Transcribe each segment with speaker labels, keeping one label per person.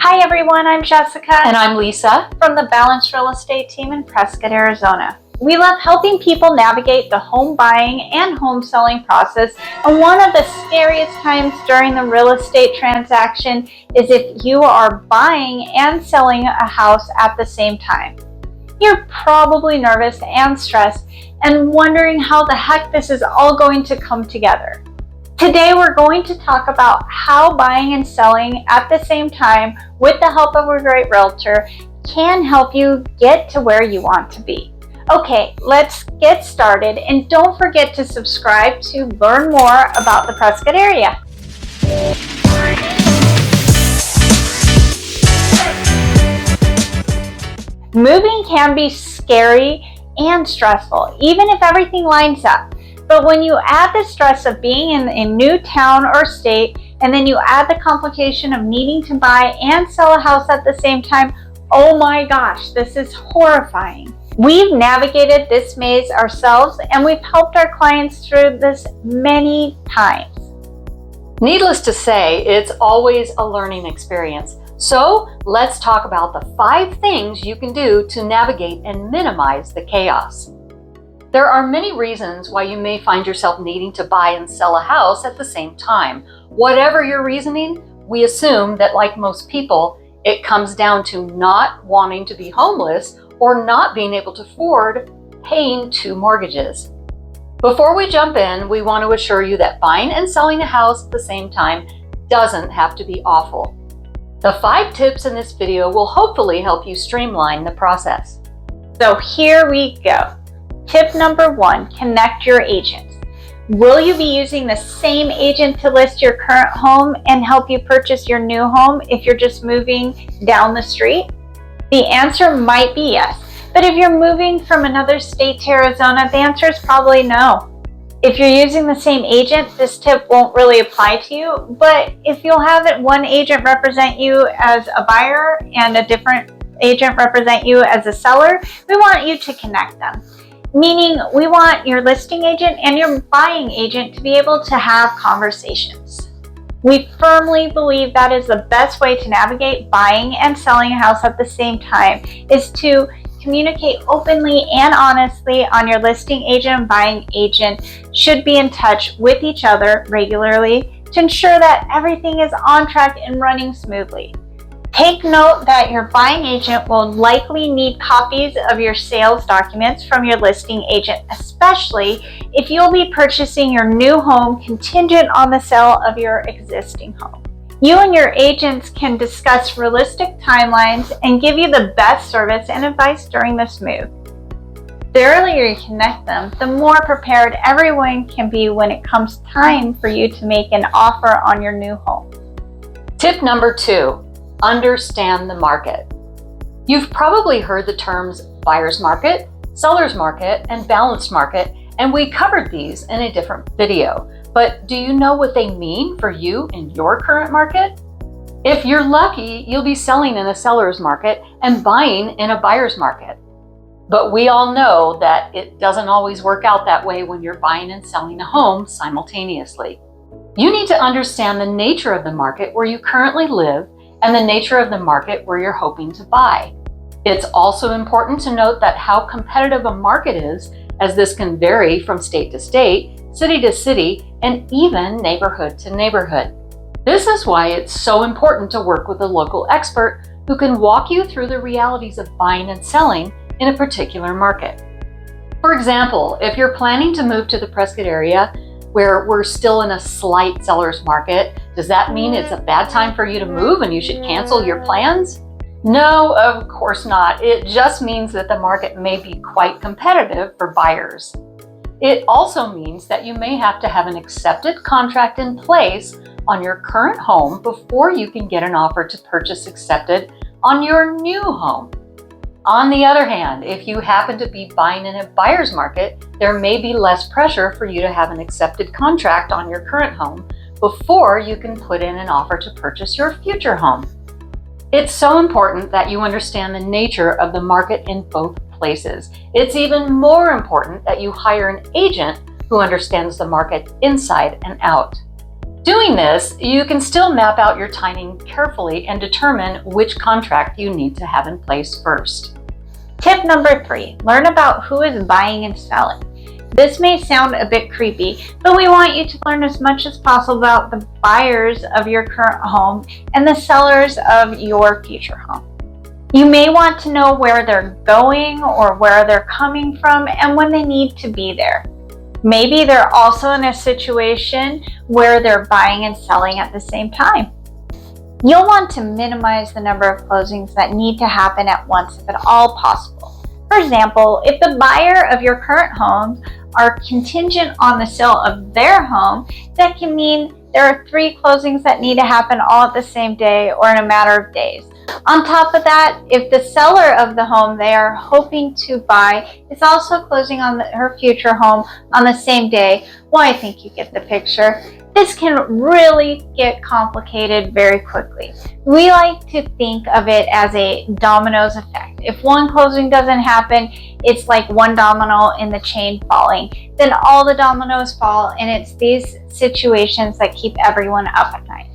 Speaker 1: Hi everyone, I'm Jessica.
Speaker 2: And I'm Lisa
Speaker 1: from the Balanced Real Estate team in Prescott, Arizona. We love helping people navigate the home buying and home selling process, and one of the scariest times during the real estate transaction is if you are buying and selling a house at the same time. You're probably nervous and stressed and wondering how the heck this is all going to come together. Today we're going to talk about how buying and selling at the same time with the help of a great realtor can help you get to where you want to be. Okay, let's get started, and don't forget to subscribe to learn more about the Prescott area. Moving can be scary and stressful, even if everything lines up. But when you add the stress of being in a new town or state, and then you add the complication of needing to buy and sell a house at the same time, oh my gosh, this is horrifying. We've navigated this maze ourselves, and we've helped our clients through this many times.
Speaker 2: Needless to say, it's always a learning experience. So let's talk about the 5 things you can do to navigate and minimize the chaos. There are many reasons why you may find yourself needing to buy and sell a house at the same time. Whatever your reasoning, we assume that, like most people, it comes down to not wanting to be homeless or not being able to afford paying 2 mortgages. Before we jump in, we want to assure you that buying and selling a house at the same time doesn't have to be awful. The 5 tips in this video will hopefully help you streamline the process.
Speaker 1: So here we go. Tip number 1, connect your agents. Will you be using the same agent to list your current home and help you purchase your new home if you're just moving down the street? The answer might be yes, but if you're moving from another state to Arizona, the answer is probably no. If you're using the same agent, this tip won't really apply to you, but if you'll have one agent represent you as a buyer and a different agent represent you as a seller, we want you to connect them. Meaning we want your listing agent and your buying agent to be able to have conversations. We firmly believe that is the best way to navigate buying and selling a house at the same time, is to communicate openly and honestly. On your listing agent and buying agent should be in touch with each other regularly to ensure that everything is on track and running smoothly. Take note that your buying agent will likely need copies of your sales documents from your listing agent, especially if you'll be purchasing your new home contingent on the sale of your existing home. You and your agents can discuss realistic timelines and give you the best service and advice during this move. The earlier you connect them, the more prepared everyone can be when it comes time for you to make an offer on your new home.
Speaker 2: Tip number 2. Understand the market. You've probably heard the terms buyer's market, seller's market, and balanced market, and we covered these in a different video. But do you know what they mean for you in your current market? If you're lucky, you'll be selling in a seller's market and buying in a buyer's market. But we all know that it doesn't always work out that way when you're buying and selling a home simultaneously. You need to understand the nature of the market where you currently live and the nature of the market where you're hoping to buy. It's also important to note that how competitive a market is, as this can vary from state to state, city to city, and even neighborhood to neighborhood. This is why it's so important to work with a local expert who can walk you through the realities of buying and selling in a particular market. For example, if you're planning to move to the Prescott area where we're still in a slight seller's market, does that mean it's a bad time for you to move and you should cancel your plans? No, of course not. It just means that the market may be quite competitive for buyers. It also means that you may have to have an accepted contract in place on your current home before you can get an offer to purchase accepted on your new home. On the other hand, if you happen to be buying in a buyer's market, there may be less pressure for you to have an accepted contract on your current home before you can put in an offer to purchase your future home. It's so important that you understand the nature of the market in both places. It's even more important that you hire an agent who understands the market inside and out. Doing this, you can still map out your timing carefully and determine which contract you need to have in place first.
Speaker 1: Tip number 3, learn about who is buying and selling. This may sound a bit creepy, but we want you to learn as much as possible about the buyers of your current home and the sellers of your future home. You may want to know where they're going or where they're coming from and when they need to be there. Maybe they're also in a situation where they're buying and selling at the same time. You'll want to minimize the number of closings that need to happen at once if at all possible. For example, if the buyer of your current home are contingent on the sale of their home, that can mean there are 3 closings that need to happen all at the same day or in a matter of days. On top of that, if the seller of the home they are hoping to buy is also closing on her future home on the same day, well, I think you get the picture. This can really get complicated very quickly. We like to think of it as a dominoes effect. If one closing doesn't happen, it's like one domino in the chain falling. Then all the dominoes fall, and it's these situations that keep everyone up at night.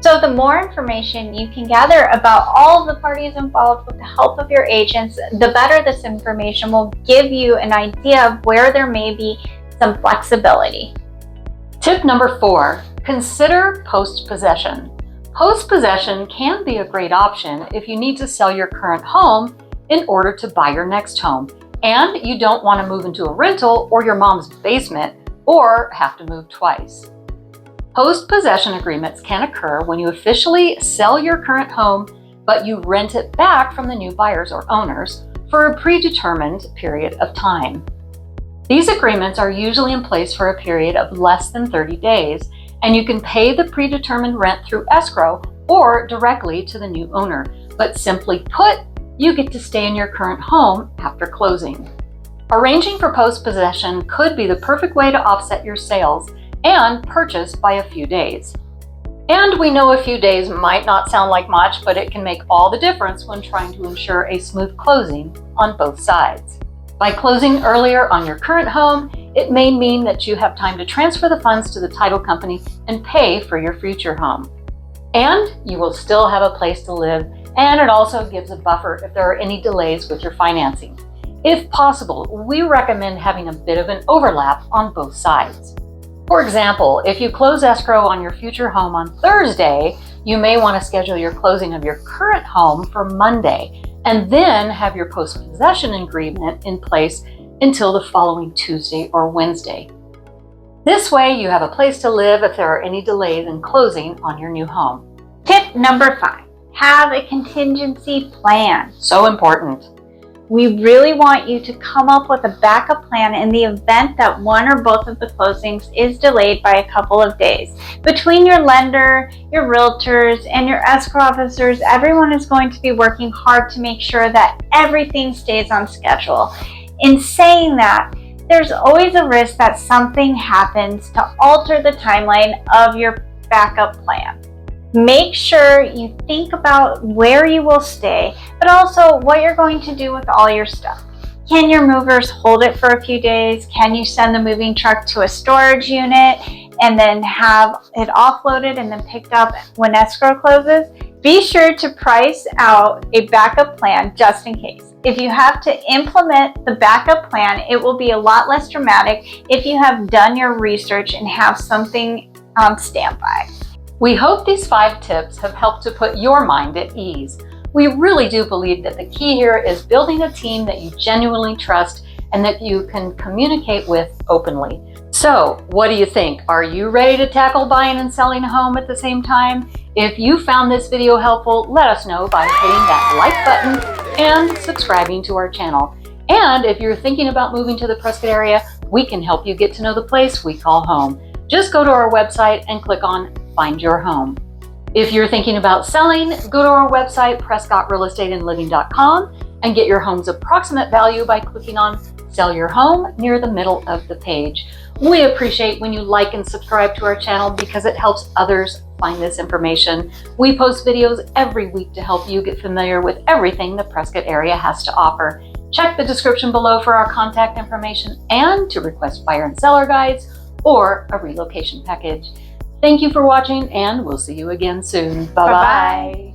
Speaker 1: So the more information you can gather about all of the parties involved with the help of your agents, the better this information will give you an idea of where there may be some flexibility.
Speaker 2: Tip number 4, consider post-possession. Post-possession can be a great option if you need to sell your current home in order to buy your next home, and you don't want to move into a rental or your mom's basement or have to move twice. Post-possession agreements can occur when you officially sell your current home, but you rent it back from the new buyers or owners for a predetermined period of time. These agreements are usually in place for a period of less than 30 days, and you can pay the predetermined rent through escrow or directly to the new owner. But simply put, you get to stay in your current home after closing. Arranging for post-possession could be the perfect way to offset your sales and purchase by a few days. And we know a few days might not sound like much, but it can make all the difference when trying to ensure a smooth closing on both sides. By closing earlier on your current home, it may mean that you have time to transfer the funds to the title company and pay for your future home. And you will still have a place to live, and it also gives a buffer if there are any delays with your financing. If possible, we recommend having a bit of an overlap on both sides. For example, if you close escrow on your future home on Thursday, you may want to schedule your closing of your current home for Monday, and then have your post-possession agreement in place until the following Tuesday or Wednesday. This way, you have a place to live if there are any delays in closing on your new home.
Speaker 1: Tip number 5, have a contingency plan.
Speaker 2: So important.
Speaker 1: We really want you to come up with a backup plan in the event that one or both of the closings is delayed by a couple of days. Between your lender, your realtors, and your escrow officers, everyone is going to be working hard to make sure that everything stays on schedule. In saying that, there's always a risk that something happens to alter the timeline of your backup plan. Make sure you think about where you will stay, but also what you're going to do with all your stuff. Can your movers hold it for a few days? Can you send the moving truck to a storage unit and then have it offloaded and then picked up when escrow closes? Be sure to price out a backup plan just in case. If you have to implement the backup plan, it will be a lot less dramatic if you have done your research and have something on standby.
Speaker 2: We hope these 5 tips have helped to put your mind at ease. We really do believe that the key here is building a team that you genuinely trust and that you can communicate with openly. So, what do you think? Are you ready to tackle buying and selling a home at the same time? If you found this video helpful, let us know by hitting that like button and subscribing to our channel. And if you're thinking about moving to the Prescott area, we can help you get to know the place we call home. Just go to our website and click on Find Your Home. If you're thinking about selling, go to our website, PrescottRealEstateAndLiving.com, and get your home's approximate value by clicking on Sell Your Home near the middle of the page. We appreciate when you like and subscribe to our channel because it helps others find this information. We post videos every week to help you get familiar with everything the Prescott area has to offer. Check the description below for our contact information and to request buyer and seller guides or a relocation package. Thank you for watching, and we'll see you again soon. Bye-bye.
Speaker 1: Bye-bye.